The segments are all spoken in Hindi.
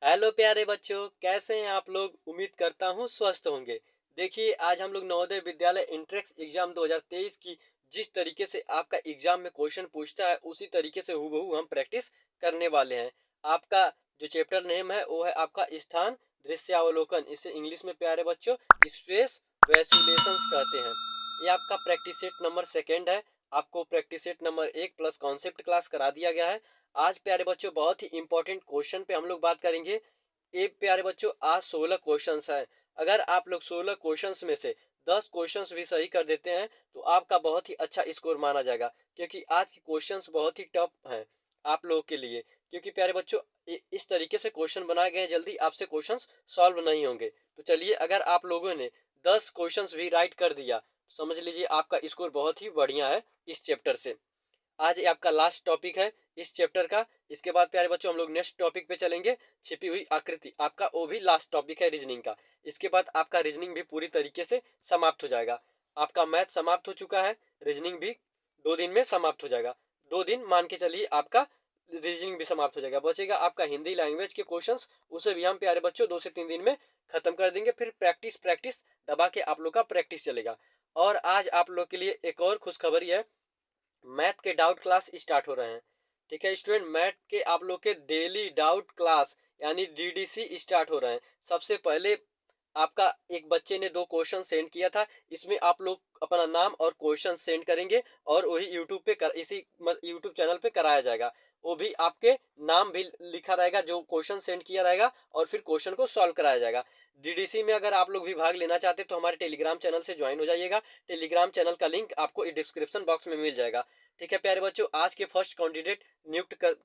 हेलो प्यारे बच्चों, कैसे हैं आप लोग। उम्मीद करता हूँ स्वस्थ होंगे। देखिए, आज हम लोग नवोदय विद्यालय इंट्रेंस एग्जाम 2023 की जिस तरीके से आपका एग्जाम में क्वेश्चन पूछता है उसी तरीके से हूबहू हम प्रैक्टिस करने वाले हैं। आपका जो चैप्टर नेम है वो है आपका स्थान दृश्यावलोकन, इसे इंग्लिश में प्यारे बच्चों स्पेस वैल्यूलेशंस कहते हैं। ये आपका प्रैक्टिस सेट नंबर सेकेंड है। आपको practice set number 1 plus concept class करा दिया गया है। आज प्यारे बच्चों बहुत ही इंपॉर्टेंट क्वेश्चन पे हम लोग बात करेंगे। ये प्यारे बच्चों आज 16 क्वेश्चंस हैं। अगर आप लोग 16 क्वेश्चंस में से 10 क्वेश्चंस भी सही कर देते हैं तो आपका बहुत ही अच्छा स्कोर माना जाएगा, क्योंकि आज के क्वेश्चंस बहुत ही टफ हैं आप लोगों के लिए। क्योंकि प्यारे बच्चों इस तरीके से क्वेश्चन बनाए गए हैं, जल्दी आपसे क्वेश्चंस सॉल्व नहीं होंगे। तो चलिए, अगर आप लोगों ने 10 क्वेश्चंस भी राइट कर दिया तो समझ लीजिए आपका स्कोर बहुत ही बढ़िया है इस चैप्टर से। आज ये आपका लास्ट टॉपिक है इस चैप्टर का। इसके बाद प्यारे बच्चों हम लोग नेक्स्ट टॉपिक पे चलेंगे, छिपी हुई आकृति। आपका वो भी लास्ट टॉपिक है रीजनिंग का। इसके बाद आपका रीजनिंग भी पूरी तरीके से समाप्त हो जाएगा। आपका मैथ समाप्त हो चुका है, रीजनिंग भी 2 दिन में समाप्त हो जाएगा। 2 दिन मान के चलिए आपका रीजनिंग भी समाप्त हो जाएगा। बचेगा आपका हिंदी लैंग्वेज के क्वेश्चंस, उसे भी हम प्यारे बच्चों 2 से 3 दिन में खत्म कर देंगे। फिर प्रैक्टिस प्रैक्टिस दबा के आप लोग का प्रैक्टिस चलेगा। और आज आप लोग के लिए एक और खुशखबरी है, मैथ के डाउट क्लास स्टार्ट हो रहे हैं। ठीक है स्टूडेंट, मैथ के आप लोग के डेली डाउट क्लास यानी डीडीसी स्टार्ट हो रहे हैं। सबसे पहले आपका एक बच्चे ने 2 क्वेश्चन सेंड किया था। इसमें आप लोग अपना नाम और क्वेश्चन सेंड करेंगे और वही यूट्यूब पे इसी यूट्यूब चैनल पे कराया जाएगा। वो भी आपके नाम भी लिखा रहेगा जो क्वेश्चन सेंड किया रहेगा, और फिर क्वेश्चन को सॉल्व कराया जाएगा। डीडीसी में अगर आप लोग भी भाग लेना चाहते हैं तो हमारे टेलीग्राम चैनल से ज्वाइन हो जाइएगा। टेलीग्राम चैनल का लिंक आपको डिस्क्रिप्शन बॉक्स में मिल जाएगा। ठीक है प्यारे बच्चों, आज के फर्स्ट कैंडिडेट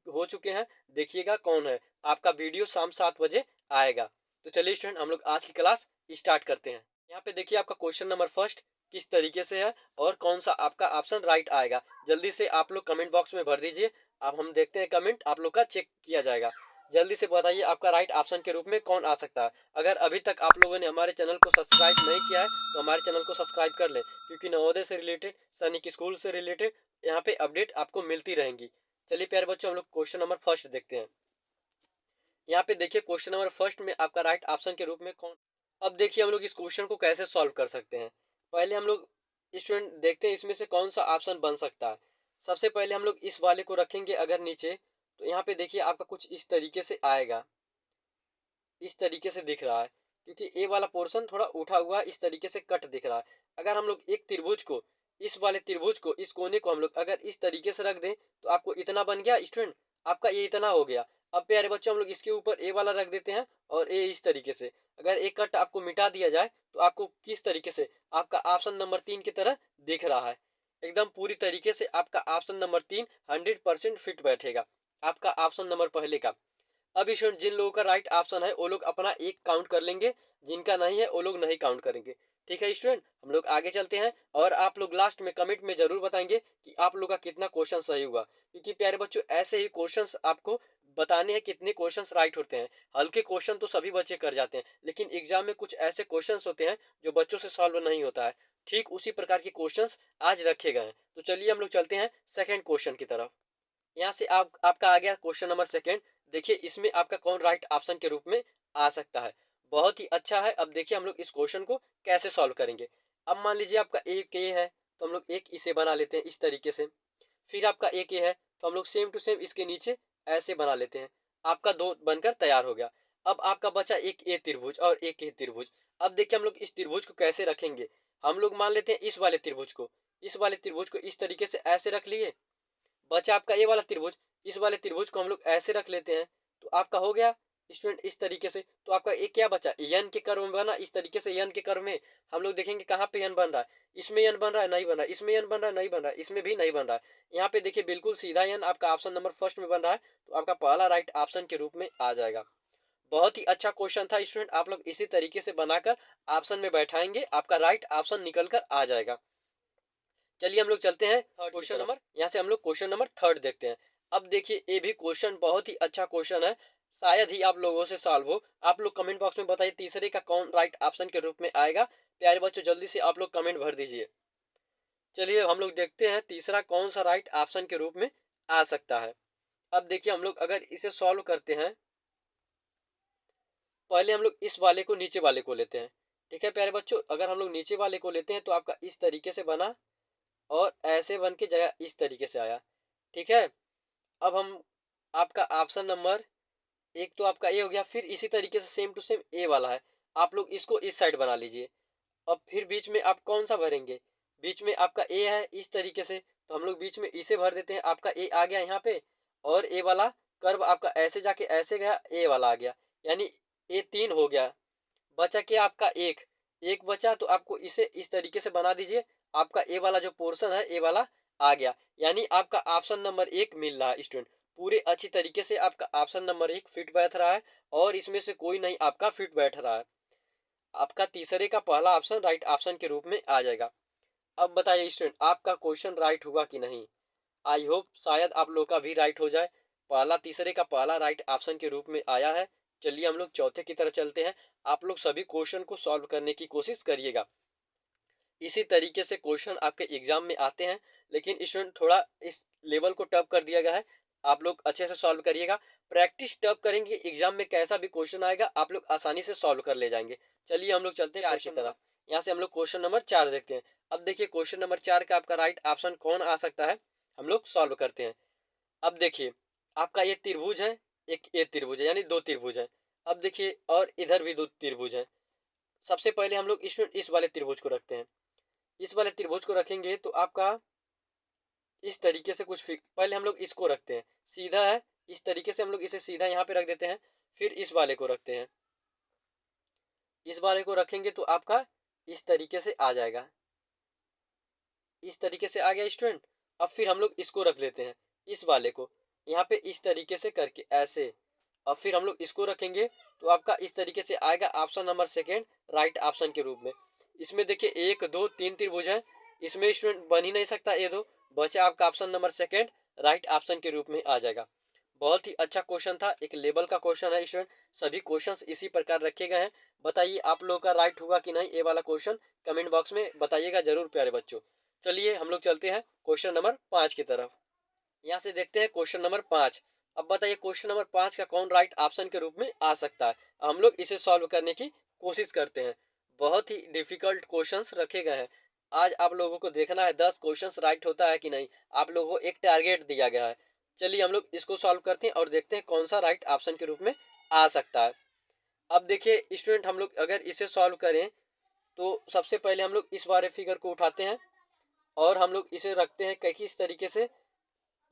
हो चुके हैं। देखिएगा कौन है। आपका वीडियो शाम 7 बजे आएगा। तो चलिए स्टूडेंट, हम लोग आज की क्लास स्टार्ट करते हैं। यहाँ पे देखिए आपका क्वेश्चन नंबर फर्स्ट किस तरीके से है और कौन सा आपका ऑप्शन राइट आएगा। जल्दी से आप लोग कमेंट बॉक्स में भर दीजिए। अब हम देखते हैं, कमेंट आप लोग का चेक किया जाएगा। जल्दी से बताइए आपका राइट ऑप्शन के रूप में कौन आ सकता है। अगर अभी तक आप लोगों ने हमारे चैनल को सब्सक्राइब नहीं किया है तो हमारे चैनल को सब्सक्राइब कर लें, क्योंकि नवोदय से रिलेटेड, सैनिक स्कूल से रिलेटेड यहाँ पे अपडेट आपको मिलती रहेंगी। चलिए प्यारे बच्चों, हम लोग क्वेश्चन नंबर फर्स्ट देखते हैं। यहाँ पे देखिए क्वेश्चन नंबर फर्स्ट में आपका राइट ऑप्शन के रूप में कौन। अब देखिए हम लोग इस क्वेश्चन को कैसे सॉल्व कर सकते हैं। पहले हम लोग स्टूडेंट देखते हैं इसमें से कौन सा ऑप्शन बन सकता है। सबसे पहले हम लोग इस वाले को रखेंगे अगर नीचे, तो यहाँ पे देखिए आपका कुछ इस तरीके से आएगा। इस तरीके से दिख रहा है, क्योंकि ए वाला पोर्शन थोड़ा उठा हुआ इस तरीके से कट दिख रहा है। अगर हम लोग एक त्रिभुज को, इस वाले त्रिभुज को, इस कोने को हम लोग अगर इस तरीके से रख दें तो आपको इतना बन गया स्टूडेंट, आपका ये इतना हो गया। अब प्यारे बच्चों हम लोग इसके ऊपर ए वाला रख देते हैं और ए इस तरीके से अगर एक कट आपको मिटा दिया जाए तो आपको किस तरीके से आपका ऑप्शन नंबर 3 की तरह दिख रहा है। एकदम पूरी तरीके से आपका ऑप्शन नंबर 3 100% फिट बैठेगा आपका ऑप्शन नंबर पहले का। अब स्टूडेंट जिन लोगों का राइट ऑप्शन है वो लोग अपना एक काउंट कर लेंगे, जिनका नहीं है वो लोग नहीं काउंट करेंगे। ठीक है स्टूडेंट, हम लोग आगे चलते हैं और आप लोग लास्ट में कमेंट में जरूर बताएंगे कि आप लोग का कितना क्वेश्चन सही हुआ। क्योंकि प्यारे बच्चों ऐसे ही क्वेश्चंस आपको बताने हैं कितने क्वेश्चंस राइट होते हैं। हल्के क्वेश्चन तो सभी बच्चे कर जाते हैं, लेकिन एग्जाम में कुछ ऐसे क्वेश्चंस होते हैं जो बच्चों से सॉल्व नहीं होता है। ठीक उसी प्रकार के क्वेश्चंस आज रखे गए हैं। तो चलिए हम लोग चलते हैं सेकेंड क्वेश्चन की तरफ। यहाँ से आपका आ गया क्वेश्चन नंबर सेकेंड। देखिए इसमें आपका कौन राइट ऑप्शन के रूप में आ सकता है। बहुत ही अच्छा है। अब देखिए हम लोग इस क्वेश्चन को कैसे सॉल्व करेंगे। अब मान लीजिए आपका एक ए है तो हम लोग एक इसे बना लेते हैं इस तरीके से। फिर आपका एक ए है तो हम लोग सेम टू सेम इसके नीचे ऐसे बना लेते हैं। आपका दो बनकर तैयार हो गया। अब आपका बचा एक ए त्रिभुज और एक ए त्रिभुज। अब देखिए हम लोग इस त्रिभुज को कैसे रखेंगे। हम लोग मान लेते हैं इस वाले त्रिभुज को, इस वाले त्रिभुज को इस तरीके से ऐसे रख लिए। बचा आपका ये वाला त्रिभुज, इस वाले त्रिभुज को हम लोग ऐसे रख लेते हैं तो आपका हो गया स्टूडेंट इस तरीके से। तो आपका एक क्या बचा, यन के कर्व में बना इस तरीके से। यन के कर्व में हम लोग देखेंगे कहाँ पे यन बन रहा है। इसमें यन बन रहा है, नहीं बन रहा है। इसमें यन बन रहा है, नहीं बन रहा है। इसमें भी नहीं बन रहा है। यहाँ पे देखिए बिल्कुल सीधा यन आपका ऑप्शन नंबर फर्स्ट में बन रहा है, तो आपका पहला राइट ऑप्शन के रूप में आ जाएगा। बहुत ही अच्छा क्वेश्चन था स्टूडेंट, आप लोग इसी तरीके से बनाकर ऑप्शन में बैठाएंगे, आपका राइट ऑप्शन निकल कर आ जाएगा। चलिए हम लोग चलते हैं क्वेश्चन नंबर, यहाँ से हम लोग क्वेश्चन नंबर थर्ड देखते हैं। अब देखिए ये भी क्वेश्चन बहुत ही अच्छा क्वेश्चन है, शायद ही आप लोगों से सॉल्व हो। आप लोग कमेंट बॉक्स में बताइए तीसरे का कौन राइट ऑप्शन के रूप में आएगा। प्यारे बच्चों जल्दी से आप लोग कमेंट भर दीजिए। चलिए हम लोग देखते हैं तीसरा कौन सा राइट ऑप्शन के रूप में आ सकता है। अब देखिए हम लोग अगर इसे सॉल्व करते हैं पहले हम लोग इस वाले को नीचे वाले को लेते हैं। ठीक है प्यारे बच्चों, अगर हम लोग नीचे वाले को लेते हैं तो आपका इस तरीके से बना और ऐसे बन के जगह इस तरीके से आया। ठीक है, अब हम आपका ऑप्शन नंबर एक तो आपका ए हो गया। फिर इसी तरीके से सेम टू सेम ए वाला है, आप लोग इसको इस साइड बना लीजिए। अब फिर बीच में आप कौन सा भरेंगे, बीच में आपका ए है इस तरीके से, तो हम लोग बीच में इसे भर देते हैं। आपका ए आ गया यहाँ पे और ए वाला कर्व आपका ऐसे जाके ऐसे गया, ए वाला आ गया, यानी ए 3 हो गया। बचा क्या आपका एक, एक बचा तो आपको इसे इस तरीके से बना दीजिए। आपका ए वाला जो पोर्शन है ए वाला आ गया, यानी आपका ऑप्शन नंबर एक मिल रहा है स्टूडेंट। पूरे अच्छी तरीके से आपका ऑप्शन नंबर एक फिट बैठ रहा है और इसमें से कोई नहीं आपका फिट बैठ रहा है। आपका तीसरे का पहला ऑप्शन राइट ऑप्शन के रूप में आ जाएगा। अब बताइए स्टूडेंट, आपका क्वेश्चन राइट हुआ कि नहीं। आई होप शायद आप लोग का भी राइट हो जाए। पहला तीसरे का पहला राइट ऑप्शन के रूप में आया है। चलिए हम लोग चौथे की तरफ चलते हैं। आप लोग सभी क्वेश्चन को सॉल्व करने की कोशिश करिएगा। इसी तरीके से क्वेश्चन आपके एग्जाम में आते हैं, लेकिन स्टूडेंट थोड़ा इस लेवल को टफ कर दिया गया है। आप लोग अच्छे से सॉल्व करिएगा। प्रैक्टिस टफ करेंगे, एग्जाम में कैसा भी क्वेश्चन आएगा आप लोग आसानी से सॉल्व कर ले जाएंगे। चलिए हम लोग चलते हैं 4 की तरफ। यहाँ से हम लोग क्वेश्चन नंबर 4 देखते हैं। अब देखिए क्वेश्चन नंबर 4 का आपका राइट ऑप्शन कौन आ सकता है, हम लोग सॉल्व करते हैं। अब देखिए आपका ये त्रिभुज है, एक ये त्रिभुज है, यानी दो त्रिभुज है। अब देखिए और इधर भी दो त्रिभुज है। सबसे पहले हम लोग इस वाले त्रिभुज को रखते हैं। इस वाले त्रिभुज को रखेंगे तो आपका इस तरीके से कुछ पहले हम लोग इसको रखते हैं, सीधा है इस तरीके से हम लोग इसे सीधा यहाँ पे रख देते हैं। फिर इस वाले को रखते हैं, इस वाले को रखेंगे तो आपका इस तरीके से आ जाएगा, इस तरीके से आ गया स्टूडेंट। अब फिर हम लोग इसको रख लेते हैं, इस वाले को यहाँ पे इस तरीके से करके ऐसे। अब फिर हम लोग इसको रखेंगे तो आपका इस तरीके से आएगा option number second right option के रूप में। इसमें देखिए 1 2 3 त्रिभुज है, इसमें स्टूडेंट बन ही नहीं सकता ये दो, बचा आपका option number second right option के रूप में आ जाएगा। बहुत ही अच्छा क्वेश्चन था, एक लेवल का क्वेश्चन है स्टूडेंट। सभी क्वेश्चंस इसी प्रकार रखे गए हैं। बताइए आप लोगों का राइट होगा कि नहीं, ये वाला क्वेश्चन कमेंट बॉक्स में बताइएगा जरूर प्यारे बच्चों। चलिए हम लोग चलते हैं क्वेश्चन नंबर 5 की तरफ। यहाँ से देखते हैं क्वेश्चन नंबर 5। अब बताइए क्वेश्चन नंबर 5 का कौन राइट ऑप्शन के रूप में आ सकता है। हम लोग इसे सॉल्व करने की कोशिश करते हैं। बहुत ही डिफिकल्ट क्वेश्चंस रखे गए हैं। आज आप लोगों को देखना है 10 क्वेश्चंस राइट होता है कि नहीं। आप लोगों को एक टारगेट दिया गया है। चलिए हम लोग इसको सॉल्व करते हैं और देखते हैं कौन सा राइट ऑप्शन के रूप में आ सकता है। अब देखिए स्टूडेंट, हम लोग अगर इसे सॉल्व करें तो सबसे पहले हम लोग इस वाले फिगर को उठाते हैं और हम लोग इसे रखते हैं कहीं इस तरीके से,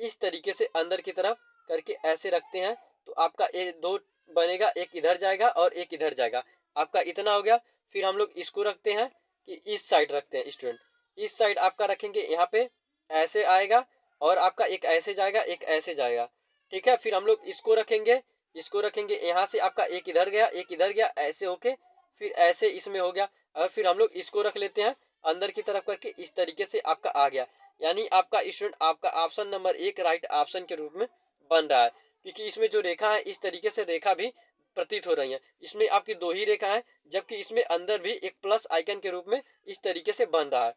इस तरीके से अंदर की तरफ करके ऐसे रखते हैं तो आपका ये दो बनेगा, एक इधर जाएगा और एक इधर जाएगा। आपका इतना हो गया। फिर हम लोग इसको रखते हैं कि इस साइड रखते हैं स्टूडेंट, इस साइड आपका रखेंगे यहाँ पे ऐसे आएगा और आपका एक ऐसे जाएगा एक ऐसे जाएगा। ठीक है, फिर हम लोग इसको रखेंगे, इसको रखेंगे यहाँ से आपका एक इधर गया एक इधर गया ऐसे होके फिर ऐसे इसमें हो गया। और फिर हम लोग इसको रख लेते हैं अंदर की तरफ करके, इस तरीके से आपका आ गया। यानी आपका स्टूडेंट आपका ऑप्शन नंबर एक राइट ऑप्शन के रूप में बन रहा है, क्योंकि इसमें जो रेखा है इस तरीके से रेखा भी प्रतीत हो रही है। इसमें आपकी दो ही रेखा है, जबकि इसमें अंदर भी एक प्लस आइकन के रूप में इस तरीके से बन रहा है।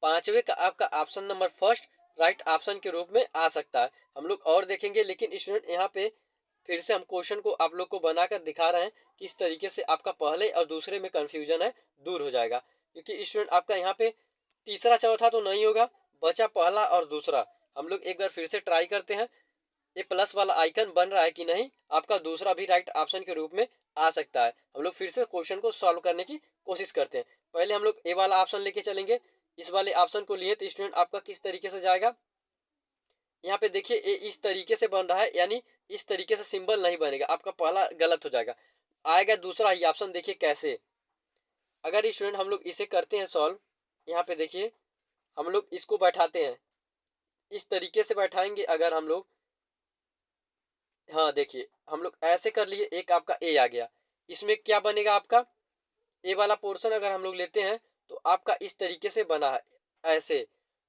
पांचवे का आपका option number first right option के रूप में आ सकता है। हम लोग और देखेंगे, लेकिन स्टूडेंट यहाँ पे फिर से हम क्वेश्चन को आप लोग को बनाकर दिखा रहे हैं कि इस तरीके से आपका पहले और दूसरे में कंफ्यूजन है दूर हो जाएगा। क्योंकि स्टूडेंट आपका यहाँ पे तीसरा चौथा तो नहीं होगा, बचा पहला और दूसरा। हम लोग एक बार फिर से ट्राई करते हैं, ये प्लस वाला आइकन बन रहा है कि नहीं। आपका दूसरा भी राइट ऑप्शन के रूप में आ सकता है। हम लोग फिर से क्वेश्चन को सॉल्व करने की कोशिश करते हैं। पहले हम लोग ए वाला ऑप्शन लेके चलेंगे। इस वाले ऑप्शन को लिए तो स्टूडेंट आपका किस तरीके से जाएगा, यहाँ पे देखिए ये इस तरीके से बन रहा है, यानी इस तरीके से सिंबल नहीं बनेगा, आपका पहला गलत हो जाएगा। आएगा दूसरा ही ऑप्शन, देखिए कैसे। अगर स्टूडेंट हम लोग इसे करते हैं सॉल्व, यहाँ पे देखिए हम लोग इसको बैठाते हैं, इस तरीके से बैठाएंगे अगर हम लोग, हाँ देखिए हम लोग ऐसे कर लिए, एक आपका ए आ गया। इसमें क्या बनेगा आपका ए वाला पोर्शन अगर हम लोग लेते हैं तो आपका इस तरीके से बना है ऐसे।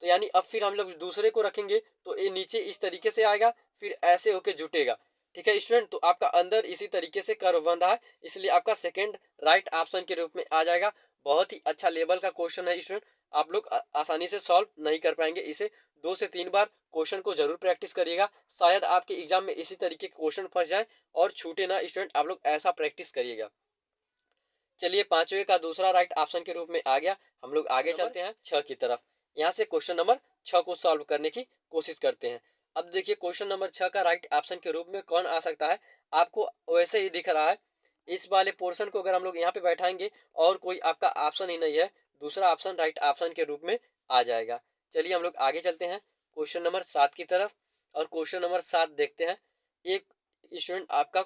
तो यानी अब फिर हम लोग दूसरे को रखेंगे तो ये नीचे इस तरीके से आएगा फिर ऐसे होके जुटेगा। ठीक है स्टूडेंट, तो आपका अंदर इसी तरीके से कर्व बन रहा है, इसलिए आपका सेकेंड राइट ऑप्शन के रूप में आ जाएगा। बहुत ही अच्छा लेवल का क्वेश्चन है स्टूडेंट, आप लोग आसानी से सॉल्व नहीं कर पाएंगे इसे। 2 से 3 बार क्वेश्चन को जरूर प्रैक्टिस करिएगा, शायद आपके एग्जाम में इसी तरीके के क्वेश्चन फंस जाए और छूटे ना स्टूडेंट, आप लोग ऐसा प्रैक्टिस करिएगा। चलिए 5वें का दूसरा राइट ऑप्शन के रूप में आ गया। हम लोग आगे चलते हैं 6 की तरफ। यहाँ से क्वेश्चन नंबर 6 को सॉल्व करने की कोशिश करते हैं। अब देखिए क्वेश्चन नंबर 6 का राइट ऑप्शन के रूप में कौन आ सकता है, आपको वैसे ही दिख रहा है। इस वाले पोर्शन को अगर हम लोग यहाँ पे बैठाएंगे और कोई आपका ऑप्शन ही नहीं है, दूसरा ऑप्शन राइट ऑप्शन के रूप में आ जाएगा। चलिए हम लोग आगे चलते हैं क्वेश्चन नंबर 7 की तरफ। और क्वेश्चन नंबर 7 देखते हैं। एक स्टूडेंट आपका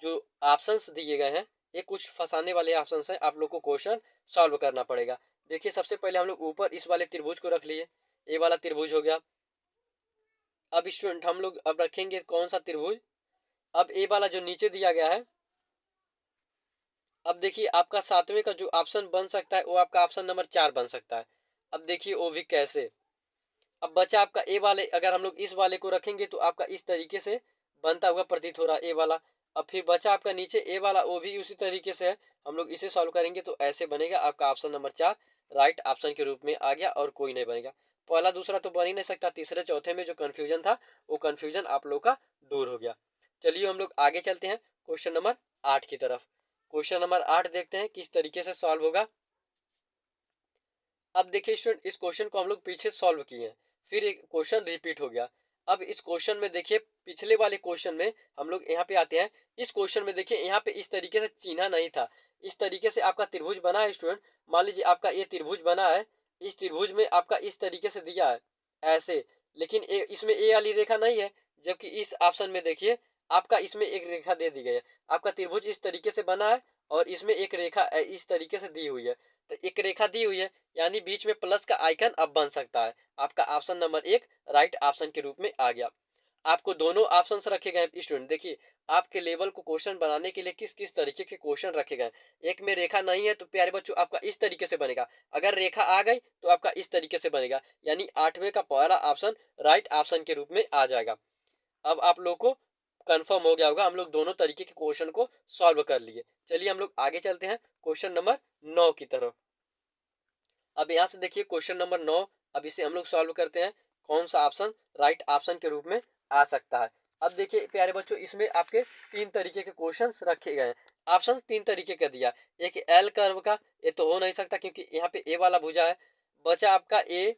जो ऑप्शंस दिए गए हैं ये कुछ फंसाने वाले ऑप्शंस हैं, आप लोग को क्वेश्चन सॉल्व करना पड़ेगा। देखिए सबसे पहले हम लोग ऊपर इस वाले त्रिभुज को रख लिए, ये वाला त्रिभुज हो गया। अब स्टूडेंट हम लोग अब रखेंगे कौन सा त्रिभुज, अब ए वाला जो नीचे दिया गया है। अब देखिए आपका 7वें का जो ऑप्शन बन सकता है वो आपका ऑप्शन नंबर 4 बन सकता है। अब देखिए वो भी कैसे। अब बचा आपका ए वाले, अगर हम लोग इस वाले को रखेंगे तो आपका इस तरीके से बनता हुआ प्रतीत हो रहा है ए वाला। अब फिर बचा आपका नीचे ए वाला, वो भी उसी तरीके से है। हम लोग इसे सॉल्व करेंगे तो ऐसे बनेगा। आपका ऑप्शन नंबर 4 राइट ऑप्शन के रूप में आ गया और कोई नहीं बनेगा। पहला दूसरा तो बन ही नहीं सकता, तीसरे चौथे में जो कन्फ्यूजन था वो कन्फ्यूजन आप लोग का दूर हो गया। चलिए हम लोग आगे चलते हैं क्वेश्चन नंबर 8 की तरफ। क्वेश्चन नंबर 8 देखते हैं किस तरीके से सॉल्व होगा। अब देखिए स्टूडेंट इस क्वेश्चन को हम लोग पीछे सॉल्व किए हैं, फिर एक क्वेश्चन रिपीट हो गया। अब इस क्वेश्चन में देखिए पिछले वाले क्वेश्चन में हम लोग यहाँ पे आते हैं। इस क्वेश्चन में देखिए यहाँ पे इस तरीके से चिन्ह नहीं था, इस तरीके से आपका त्रिभुज बना है स्टूडेंट। मान लीजिए आपका ये त्रिभुज बना है, इस त्रिभुज में आपका इस तरीके से दिया है ऐसे, लेकिन इसमें ए वाली रेखा नहीं है। जबकि इस ऑप्शन में देखिए आपका इसमें एक रेखा दे दी गई है। आपका त्रिभुज इस तरीके से बना है और इसमें एक रेखा इस तरीके से दी हुई है। तो एक रेखा दी हुई है यानी बीच में प्लस का आइकन अब बन सकता है। आपका ऑप्शन नंबर 1 राइट ऑप्शन के रूप में आ गया। आपको दोनों ऑप्शंस रखे गए हैं स्टूडेंट। देखिए आपके लेवल को क्वेश्चन बनाने के लिए किस किस तरीके के क्वेश्चन रखे गए। एक में रेखा नहीं है तो प्यारे बच्चों आपका इस तरीके से बनेगा, अगर रेखा आ गई तो आपका इस तरीके से बनेगा, यानी 8वें का पहला ऑप्शन राइट ऑप्शन के रूप में आ जाएगा। अब आप लोग को कंफर्म हो गया होगा, हम लोग दोनों तरीके के क्वेश्चन को सॉल्व कर लिए। चलिए हम लोग आगे चलते हैं क्वेश्चन नंबर 9 की तरफ। अब यहाँ से देखिए क्वेश्चन नंबर 9, अब इसे हम लोग सॉल्व करते हैं कौन सा ऑप्शन राइट ऑप्शन के रूप में आ सकता है। अब देखिए प्यारे बच्चों इसमें आपके 3 तरीके के क्वेश्चंस रखे गए हैं। ऑप्शन 3 तरीके का दिया, एक एल कर्व का, ये तो हो नहीं सकता क्योंकि यहाँ पे ए वाला भुजा है। बचा आपका ए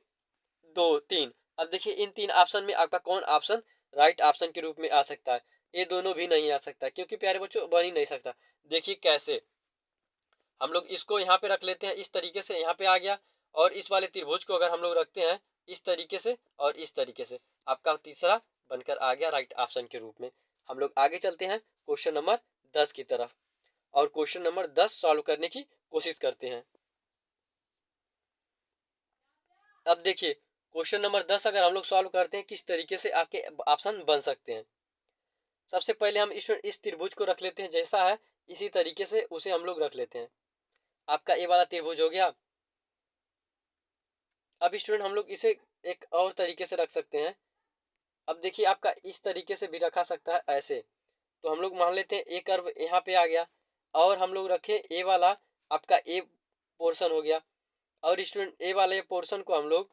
2 3। अब देखिए इन 3 ऑप्शन में आपका कौन ऑप्शन राइट ऑप्शन के रूप में आ सकता है। ये दोनों भी नहीं आ सकता क्योंकि प्यारे बच्चों बन ही नहीं सकता। देखिए कैसे, हम लोग इसको यहाँ पे रख लेते हैं इस तरीके से, यहाँ पे आ गया। और इस वाले त्रिभुज को अगर हम लोग रखते हैं इस तरीके से और इस तरीके से, आपका तीसरा बनकर आ गया राइट ऑप्शन के रूप में। हम लोग आगे चलते हैं क्वेश्चन नंबर 10 की तरफ और क्वेश्चन नंबर 10 सॉल्व करने की कोशिश करते हैं। अब देखिए क्वेश्चन नंबर 10 अगर हम लोग सॉल्व करते हैं किस तरीके से आपके ऑप्शन बन सकते हैं। सबसे पहले हम इस त्रिभुज को रख लेते हैं, जैसा है इसी तरीके से उसे हम लोग रख लेते हैं। आपका ये वाला त्रिभुज हो गया। अब स्टूडेंट हम लोग इसे एक और तरीके से रख सकते हैं। अब देखिए आपका इस तरीके से भी रखा सकता है ऐसे। तो हम लोग मान लेते हैं ए कर्व यहाँ पे आ गया और हम लोग रखे ए वाला, आपका ए पोर्शन हो गया। और स्टूडेंट ए वाले पोर्शन को हम लोग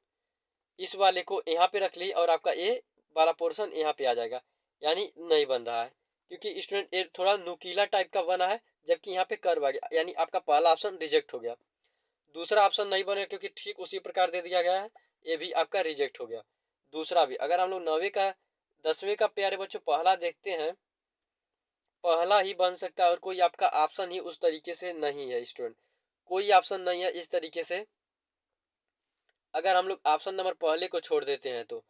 इस वाले को यहाँ पे रख लिए और आपका ए वाला पोर्शन यहाँ पे आ जाएगा, यानी नहीं बन रहा है क्योंकि स्टूडेंट ए थोड़ा नुकीला टाइप का बना है जबकि यहाँ पे कर्व आ गया, यानी आपका पहला ऑप्शन रिजेक्ट हो गया। दूसरा ऑप्शन नहीं बने क्योंकि ठीक उसी प्रकार दे दिया गया है, ये भी आपका रिजेक्ट हो गया। दूसरा भी अगर हम लोग 9वें का 10वें का प्यारे बच्चों पहला देखते हैं, पहला ही बन सकता है और कोई आपका ऑप्शन ही उस तरीके से नहीं है स्टूडेंट, कोई ऑप्शन नहीं है इस तरीके से। अगर हम लोग ऑप्शन नंबर पहले को छोड़ देते हैं तो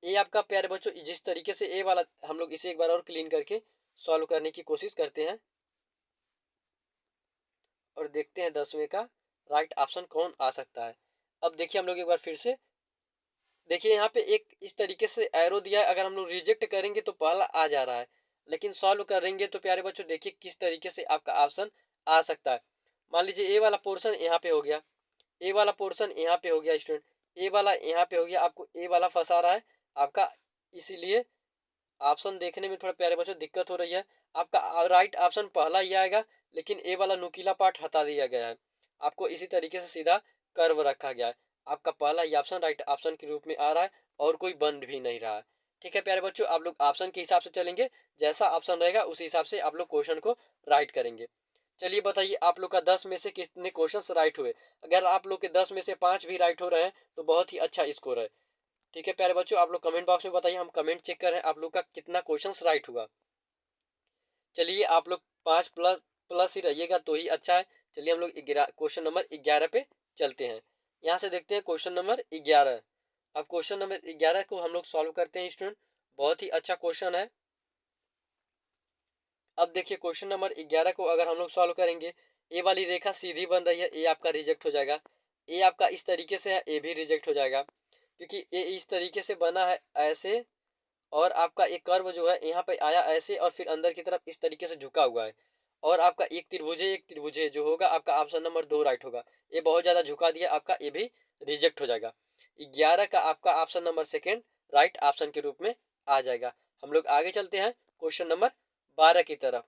ये आपका प्यारे बच्चों जिस तरीके से ए वाला, हम लोग इसे एक बार और क्लीन करके सॉल्व करने की कोशिश करते हैं और देखते हैं 10वें का राइट ऑप्शन कौन आ सकता है। अब देखिए हम लोग एक बार फिर से देखिए यहाँ पे एक इस तरीके से एरो दिया है, अगर हम लोग रिजेक्ट करेंगे तो पहला आ जा रहा है, लेकिन सॉल्व करेंगे तो प्यारे बच्चों देखिए किस तरीके से आपका ऑप्शन आ सकता है। मान लीजिए ए वाला पोर्शन यहाँ पे हो गया, ए वाला पोर्शन यहाँ पे हो गया स्टूडेंट, ए वाला यहाँ पे हो गया, आपको ए वाला फंसा रहा है आपका, इसीलिए ऑप्शन देखने में थोड़ा प्यारे बच्चों दिक्कत हो रही है। आपका राइट ऑप्शन पहला ही आएगा लेकिन ए वाला नुकीला पार्ट हटा दिया गया है, आपको इसी तरीके से सीधा कर्व रखा गया है। आपका पहला ही ऑप्शन राइट ऑप्शन के रूप में आ रहा है और कोई बन भी नहीं रहा है। ठीक है प्यारे बच्चों, आप लोग ऑप्शन के हिसाब से चलेंगे, जैसा ऑप्शन रहेगा उसी हिसाब से आप लोग क्वेश्चन को राइट करेंगे। चलिए बताइए, आप लोग का 10 में से कितने क्वेश्चंस राइट हुए? अगर आप लोग के 10 में से 5 भी राइट हो रहे हैं तो बहुत ही अच्छा स्कोर है। ठीक है प्यारे बच्चों, आप लोग कमेंट बॉक्स में बताइए, हम कमेंट चेक कर रहे हैं आप लोग का कितना क्वेश्चंस राइट हुआ। चलिए आप लोग 5 प्लस प्लस ही रहिएगा तो ही अच्छा है। चलिए हम लोग क्वेश्चन नंबर 11 पे चलते हैं। यहाँ से देखते हैं क्वेश्चन नंबर 11। अब क्वेश्चन नंबर 11 को हम लोग सॉल्व करते हैं स्टूडेंट, बहुत ही अच्छा क्वेश्चन है। अब देखिए क्वेश्चन नंबर 11 को अगर हम लोग सॉल्व करेंगे, ए वाली रेखा सीधी बन रही है, ए आपका रिजेक्ट हो जाएगा। ए आपका इस तरीके से है, ए भी रिजेक्ट हो जाएगा, क्योंकि ए इस तरीके से बना है ऐसे, और आपका एक कर्व जो है यहाँ पे आया ऐसे और फिर अंदर की तरफ इस तरीके से झुका हुआ है, और आपका एक त्रिभुज जो होगा आपका ऑप्शन नंबर 2 राइट होगा। ये बहुत ज़्यादा झुका दिया, आपका ये भी रिजेक्ट हो जाएगा। 11 का आपका option number second right option के रूप में आ जाएगा। हम लोग आगे चलते हैं क्वेश्चन नंबर 12 की तरफ।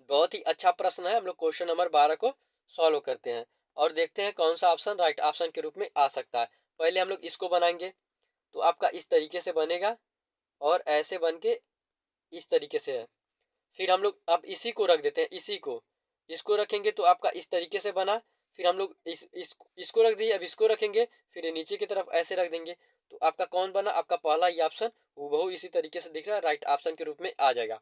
बहुत ही अच्छा प्रश्न है, हम लोग क्वेश्चन नंबर 12 को सॉल्व करते हैं और देखते हैं कौन सा ऑप्शन राइट ऑप्शन के रूप में आ सकता है। पहले हम लोग इसको बनाएंगे, तो आपका इस तरीके से बनेगा और ऐसे बन के इस तरीके से है। फिर हम लोग अब इसी को रख देते हैं, इसको रखेंगे तो आपका इस तरीके से बना। फिर हम लोग इसको रख दिए, अब इसको रखेंगे, फिर नीचे की तरफ ऐसे रख देंगे, तो आपका कौन बना? आपका पहला ही ऑप्शन हूबहू इसी तरीके से दिख रहा है, राइट ऑप्शन के रूप में आ जाएगा।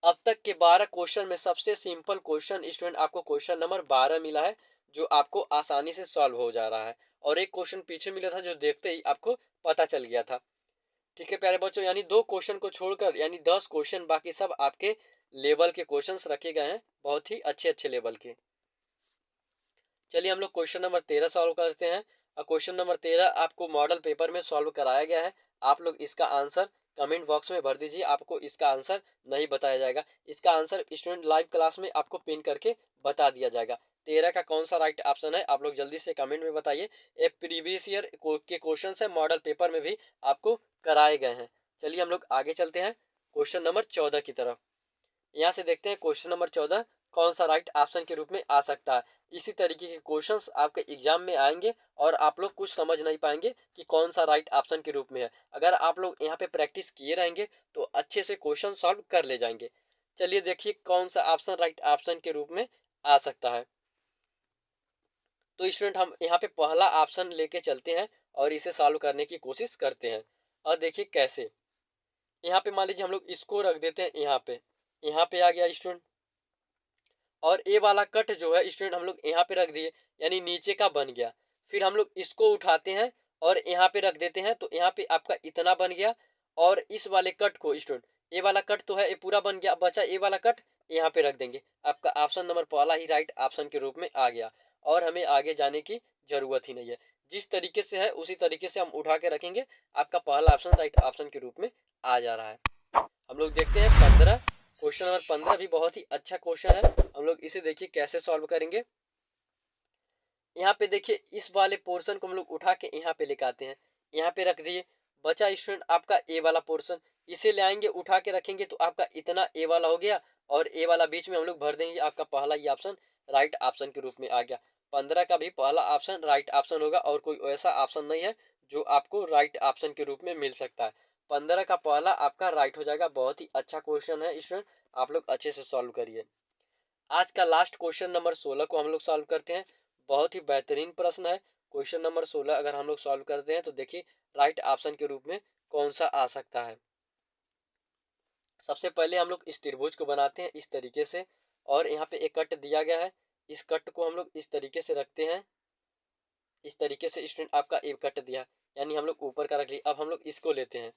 अब तक के 12 क्वेश्चन में सबसे सिंपल क्वेश्चन स्टूडेंट आपको क्वेश्चन नंबर 12 मिला है, जो आपको आसानी से सॉल्व हो जा रहा है। और एक क्वेश्चन पीछे मिला था जो देखते ही आपको पता चल गया था। ठीक है प्यारे बच्चों, यानी 2 क्वेश्चन को छोड़कर यानी 10 क्वेश्चन, बाकी सब आपके लेवल के क्वेश्चंस रखे गए हैं, बहुत ही अच्छे अच्छे लेवल के। चलिए हम लोग क्वेश्चन नंबर 13 सॉल्व करते हैं। और क्वेश्चन नंबर 13 आपको मॉडल पेपर में सॉल्व कराया गया है। आप लोग इसका आंसर कमेंट बॉक्स में भर दीजिए, आपको इसका आंसर नहीं बताया जाएगा। इसका आंसर स्टूडेंट लाइव क्लास में आपको पिन करके बता दिया जाएगा। 13 का कौन सा राइट ऑप्शन है, आप लोग जल्दी से कमेंट में बताइए। एक प्रीवियस ईयर के क्वेश्चन है, मॉडल पेपर में भी आपको कराए गए हैं। चलिए हम लोग आगे चलते हैं क्वेश्चन नंबर 14 की तरफ। यहाँ से देखते हैं क्वेश्चन नंबर 14 कौन सा राइट ऑप्शन के रूप में आ सकता है। इसी तरीके के क्वेश्चंस आपके एग्जाम में आएंगे और आप लोग कुछ समझ नहीं पाएंगे कि कौन सा राइट ऑप्शन के रूप में है। अगर आप लोग यहाँ पे प्रैक्टिस किए रहेंगे तो अच्छे से क्वेश्चन सॉल्व कर ले जाएंगे। चलिए देखिए कौन सा ऑप्शन राइट ऑप्शन के रूप में आ सकता है। तो स्टूडेंट हम यहाँ पे पहला ऑप्शन लेके चलते हैं और इसे सॉल्व करने की कोशिश करते हैं। और देखिए कैसे, यहाँ पे मान लीजिए हम लोग इसको रख देते हैं, यहाँ पे आ गया स्टूडेंट, और ए वाला कट जो है स्टूडेंट हम लोग यहाँ पे रख दिए, यानी नीचे का बन गया। फिर हम लोग इसको उठाते हैं और यहाँ पे रख देते हैं, तो यहाँ पे आपका इतना बन गया। और इस वाले कट को स्टूडेंट, ए वाला कट तो है, ये पूरा बन गया, बचा ए वाला कट, यहाँ पे रख देंगे। आपका ऑप्शन नंबर पहला ही राइट ऑप्शन के रूप में आ गया और हमें आगे जाने की जरूरत ही नहीं है। जिस तरीके से है उसी तरीके से हम उठा के रखेंगे, आपका पहला ऑप्शन राइट ऑप्शन के रूप में आ जा रहा है। हम लोग देखते हैं 15, क्वेश्चन नंबर 15 भी बहुत ही अच्छा क्वेश्चन है। हम लोग इसे देखिए कैसे सॉल्व करेंगे। यहाँ पे देखिए इस वाले पोर्शन को हम लोग उठा के यहाँ पे लेके आते हैं, यहाँ पे रख दिए। बचा स्टूडेंट आपका ए वाला पोर्शन, इसे ले आएंगे उठा के रखेंगे, तो आपका इतना ए वाला हो गया और ए वाला बीच में हम लोग भर देंगे। आपका पहला ये ऑप्शन राइट ऑप्शन के रूप में आ गया। 15 का भी पहला ऑप्शन राइट ऑप्शन होगा और कोई ऐसा ऑप्शन नहीं है जो आपको राइट ऑप्शन के रूप में मिल सकता है। 15 का पहला आपका राइट हो जाएगा। बहुत ही अच्छा क्वेश्चन है स्टूडेंट, आप लोग अच्छे से सॉल्व करिए। आज का लास्ट क्वेश्चन नंबर 16 को हम लोग सॉल्व करते हैं। बहुत ही बेहतरीन प्रश्न है। क्वेश्चन नंबर 16 अगर हम लोग सॉल्व करते हैं तो देखिए राइट ऑप्शन के रूप में कौन सा आ सकता है। सबसे पहले हम लोग इस त्रिभुज को बनाते हैं इस तरीके से, और यहाँ पे एक कट दिया गया है, इस कट को हम लोग इस तरीके से रखते हैं। इस तरीके से स्टूडेंट आपका एक कट दिया, यानी हम लोग ऊपर का रख लिया। अब हम लोग इसको लेते हैं,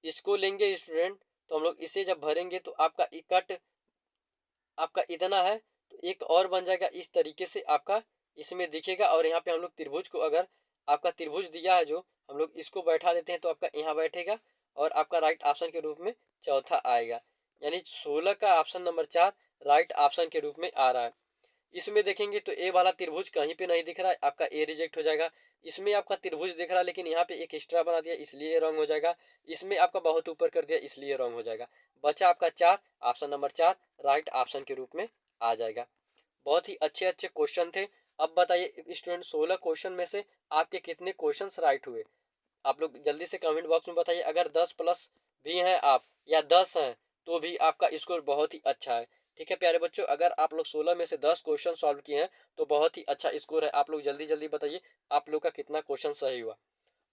इसको लेंगे स्टूडेंट, तो हम लोग इसे जब भरेंगे तो आपका एक कट आपका इतना है, तो एक और बन जाएगा इस तरीके से, आपका इसमें दिखेगा। और यहाँ पे हम लोग त्रिभुज को, अगर आपका त्रिभुज दिया है जो, हम लोग इसको बैठा देते हैं तो आपका यहाँ बैठेगा और आपका राइट ऑप्शन के रूप में चौथा आएगा। यानी 16 का ऑप्शन नंबर 4 राइट ऑप्शन के रूप में आ रहा है। इसमें देखेंगे तो ए वाला त्रिभुज कहीं पे नहीं दिख रहा है, आपका ए रिजेक्ट हो जाएगा। इसमें आपका त्रिभुज दिख रहा है लेकिन यहाँ पे एक एक्स्ट्रा बना दिया इसलिए रॉन्ग हो जाएगा। इसमें आपका बहुत ऊपर कर दिया इसलिए रॉन्ग हो जाएगा। बचा आपका 4, ऑप्शन नंबर 4 राइट ऑप्शन के रूप में आ जाएगा। बहुत ही अच्छे अच्छे क्वेश्चन थे, अब बताइए स्टूडेंट 16 क्वेश्चन में से आपके कितने क्वेश्चंस राइट हुए। आप लोग जल्दी से कमेंट बॉक्स में बताइए। अगर 10 प्लस भी हैं आप या 10 हैं तो भी आपका स्कोर बहुत ही अच्छा है। ठीक है प्यारे बच्चों, अगर आप लोग 16 में से 10 क्वेश्चन सॉल्व किए हैं तो बहुत ही अच्छा स्कोर है। आप लोग जल्दी जल्दी बताइए आप लोग का कितना क्वेश्चन सही हुआ।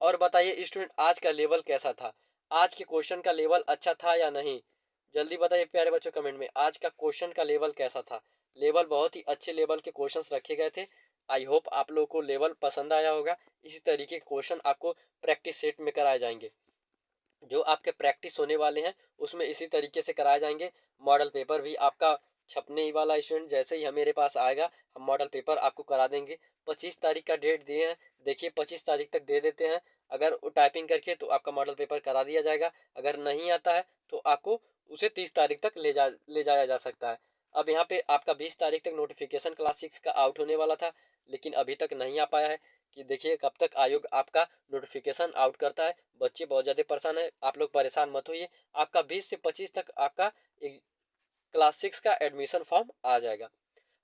और बताइए स्टूडेंट आज का लेवल कैसा था, आज के क्वेश्चन का लेवल अच्छा था या नहीं। जल्दी बताइए प्यारे बच्चों कमेंट में आज का क्वेश्चन का लेवल कैसा था। लेवल बहुत ही अच्छे लेवल के क्वेश्चंस रखे गए थे। आई होप आप लोगों को लेवल पसंद आया होगा। इसी तरीके के क्वेश्चन आपको प्रैक्टिस सेट में कराए जाएंगे। जो आपके प्रैक्टिस होने वाले हैं उसमें इसी तरीके से कराए जाएंगे। मॉडल पेपर भी आपका छपने ही वाला स्टूडेंट, जैसे ही हम मेरे पास आएगा हम मॉडल पेपर आपको करा देंगे। 25 तारीख का डेट दिए हैं, देखिए 25 तारीख तक दे देते हैं। अगर वो टाइपिंग करके तो आपका मॉडल पेपर करा दिया जाएगा। अगर नहीं आता है तो आपको उसे 30 तारीख तक ले जाया जा सकता है। अब यहाँ पे आपका 20 तारीख तक नोटिफिकेशन क्लास 6 का आउट होने वाला था, लेकिन अभी तक नहीं आ पाया है। कि देखिए कब तक आयोग आपका नोटिफिकेशन आउट करता है। बच्चे बहुत ज़्यादा परेशान है, आप लोग परेशान मत होइए। आपका 20 से 25 तक आपका क्लास 6 का एडमिशन फॉर्म आ जाएगा।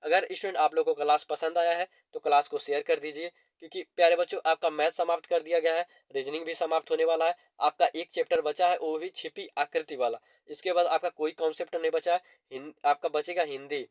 अगर स्टूडेंट आप लोगों को क्लास पसंद आया है तो क्लास को शेयर कर दीजिए, क्योंकि प्यारे बच्चों आपका मैथ समाप्त कर दिया गया है, रीजनिंग भी समाप्त होने वाला है। आपका एक चैप्टर बचा है वो भी छिपी आकृति वाला। इसके बाद आपका कोई कॉन्सेप्ट नहीं बचा है। आपका बचेगा हिंदी।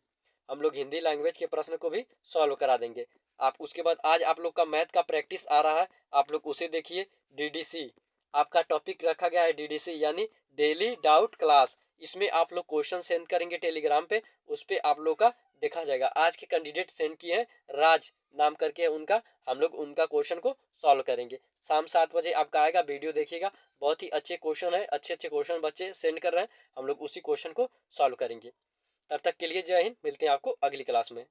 हम लोग हिंदी लैंग्वेज के प्रश्न को भी सॉल्व करा देंगे। आप उसके बाद आज आप लोग का मैथ का प्रैक्टिस आ रहा है, आप लोग उसे देखिए। डीडीसी आपका टॉपिक रखा गया है, डीडीसी यानी डेली डाउट क्लास। इसमें आप लोग क्वेश्चन सेंड करेंगे टेलीग्राम पे, उस पर आप लोग का देखा जाएगा। आज के कैंडिडेट सेंड किए हैं, राज नाम करके है उनका, हम लोग उनका क्वेश्चन को सॉल्व करेंगे। शाम 7 बजे आपका आएगा, वीडियो देखिएगा। बहुत ही अच्छे क्वेश्चन है, अच्छे अच्छे क्वेश्चन बच्चे सेंड कर रहे हैं, हम लोग उसी क्वेश्चन को सॉल्व करेंगे। तब तक के लिए जय हिंद, मिलते हैं आपको अगली क्लास में।